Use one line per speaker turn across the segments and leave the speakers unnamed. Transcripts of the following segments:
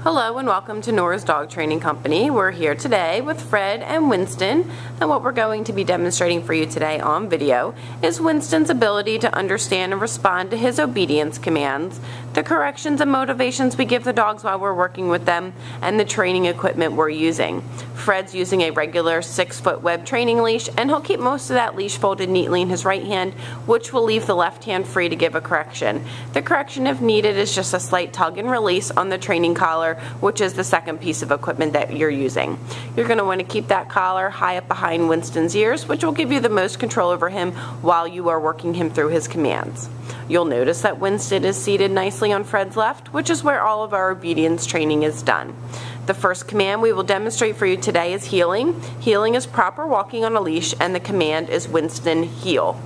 Hello and welcome to Nora's Dog Training Company. We're here today with Fred and Winston, and what we're going to be demonstrating for you today on video is Winston's ability to understand and respond to his obedience commands, the corrections and motivations we give the dogs while we're working with them, and the training equipment we're using. Fred's using a regular 6-foot web training leash, and he'll keep most of that leash folded neatly in his right hand, which will leave the left hand free to give a correction. The correction, if needed, is just a slight tug and release on the training collar, which is the second piece of equipment that you're using. You're going to want to keep that collar high up behind Winston's ears, which will give you the most control over him while you are working him through his commands. You'll notice that Winston is seated nicely on Fred's left, which is where all of our obedience training is done. The first command we will demonstrate for you today is heeling. Heeling is proper walking on a leash, and the command is Winston heel.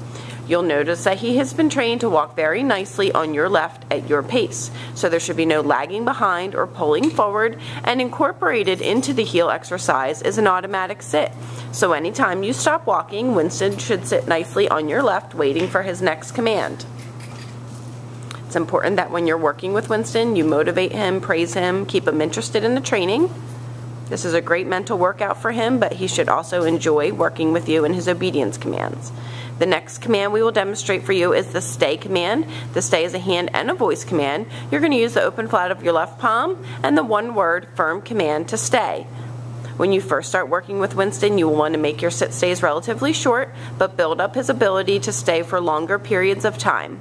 You'll notice that he has been trained to walk very nicely on your left at your pace, so there should be no lagging behind or pulling forward, and incorporated into the heel exercise is an automatic sit. So anytime you stop walking, Winston should sit nicely on your left waiting for his next command. It's important that when you're working with Winston, you motivate him, praise him, keep him interested in the training. This is a great mental workout for him, but he should also enjoy working with you in his obedience commands. The next command we will demonstrate for you is the stay command. The stay is a hand and a voice command. You're going to use the open flat of your left palm and the one-word firm command to stay. When you first start working with Winston, you will want to make your sit stays relatively short, but build up his ability to stay for longer periods of time.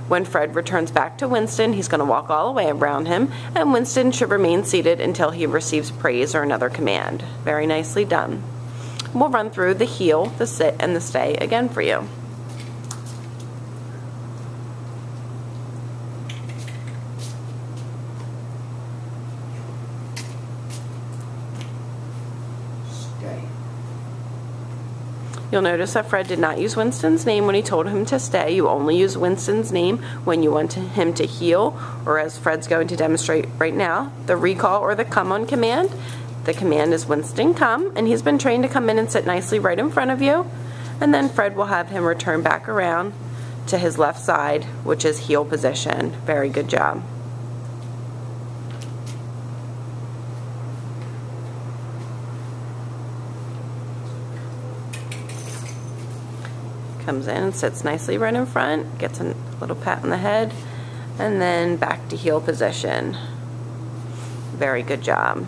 When Fred returns back to Winston, he's going to walk all the way around him, and Winston should remain seated until he receives praise or another command. Very nicely done. We'll run through the heel, the sit, and the stay again for you.
Stay.
You'll notice that Fred did not use Winston's name when he told him to stay. You only use Winston's name when you want him to heel, or as Fred's going to demonstrate right now, the recall or the come on command. The command is Winston come, and he's been trained to come in and sit nicely right in front of you, and then Fred will have him return back around to his left side, which is heel position. Very good job. Comes in and sits nicely right in front, gets a little pat on the head, and then back to heel position. Very good job.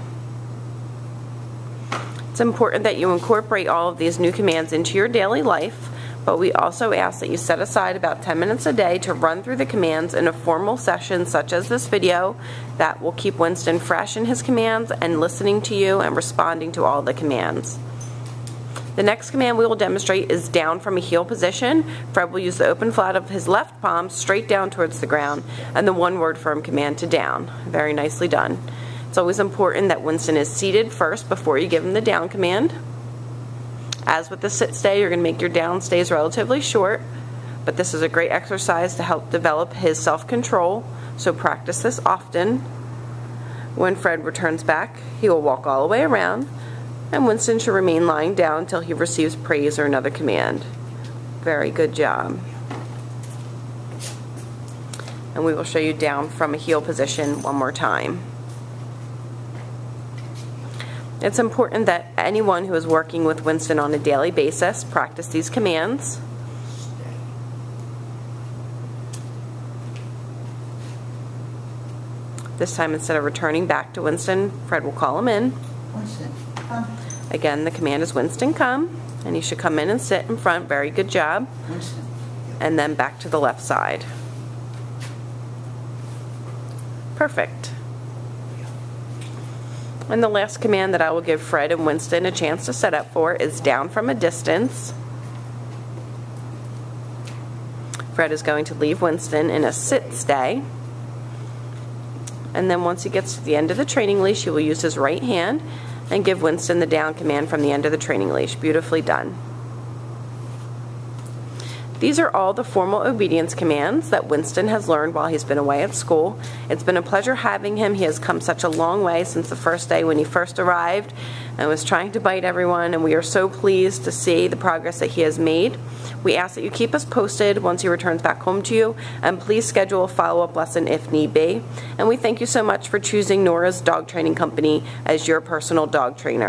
It's important that you incorporate all of these new commands into your daily life, but we also ask that you set aside about 10 minutes a day to run through the commands in a formal session such as this video that will keep Winston fresh in his commands and listening to you and responding to all the commands. The next command we will demonstrate is down from a heel position. Fred will use the open flat of his left palm straight down towards the ground and the one-word firm command to down. Very nicely done. It's always important that Winston is seated first before you give him the down command. As with the sit stay, you're going to make your down stays relatively short, but this is a great exercise to help develop his self-control, so practice this often. When Fred returns back, he will walk all the way around, and Winston should remain lying down until he receives praise or another command. Very good job. And we will show you down from a heel position one more time. It's important that anyone who is working with Winston on a daily basis practice these commands. This time, instead of returning back to Winston, Fred will call him in.
Winston, come.
Again, the command is Winston come, and he should come in and sit in front. Very good job.
Winston.
And then back to the left side. Perfect. And the last command that I will give Fred and Winston a chance to set up for is down from a distance. Fred is going to leave Winston in a sit stay. And then once he gets to the end of the training leash, he will use his right hand and give Winston the down command from the end of the training leash. Beautifully done. These are all the formal obedience commands that Winston has learned while he's been away at school. It's been a pleasure having him. He has come such a long way since the first day when he first arrived and was trying to bite everyone, and we are so pleased to see the progress that he has made. We ask that you keep us posted once he returns back home to you, and please schedule a follow-up lesson if need be. And we thank you so much for choosing Nora's Dog Training Company as your personal dog trainer.